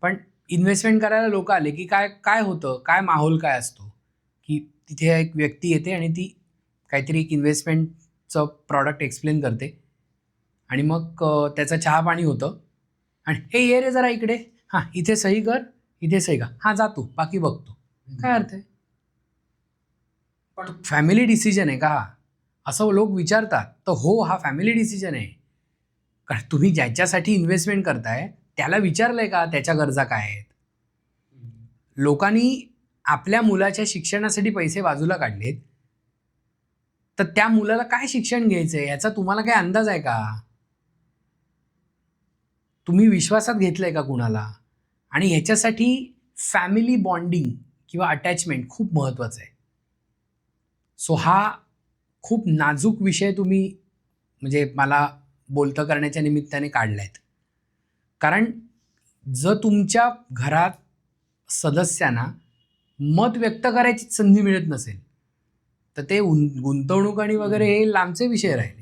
पण इन्व्हेस्टमेंट करायला लोक आले की काय काय होतं, काय माहोल काय असतो, की तिथे एक व्यक्ती येते आणि ती काहीतरी एक इन्व्हेस्टमेंटचं प्रॉडक्ट एक्सप्लेन करते आणि मग त्याचं चहा पाणी होतं आणि हे ये रे जरा इकडे, हां इथे सही कर, इथे सही का, हां जातो बाकी बघतो. काय अर्थ आहे? पण फॅमिली डिसिजन आहे का हा, असं लोक विचारतात. तर हो, हा फॅमिली डिसिजन आहे. कारण तुम्ही ज्याच्यासाठी इन्व्हेस्टमेंट करताय त्याला विचारलंय का त्याच्या गरजा काय आहेत. लोकांनी आपल्या मुलाच्या शिक्षणासाठी पैसे बाजूला काढलेत, तर त्या मुलाला काय शिक्षण घ्यायचंय याचा तुम्हाला काय अंदाज आहे का? तुम्ही विश्वासात घेतलंय का कुणाला? आणि ह्याच्यासाठी फॅमिली बॉन्डिंग किंवा अटॅचमेंट खूप महत्वाचं आहे. सो हा खूप नाजूक विषय तुम्ही म्हणजे मला बोलतं करण्याच्या निमित्ताने काढलायत. कारण जर तुमच्या घरात सदस्यांना मत व्यक्त करायची संधी मिळत नसेल तर ते गुंतवणूक आणि वगैरे हे लांबचे विषय राहिले.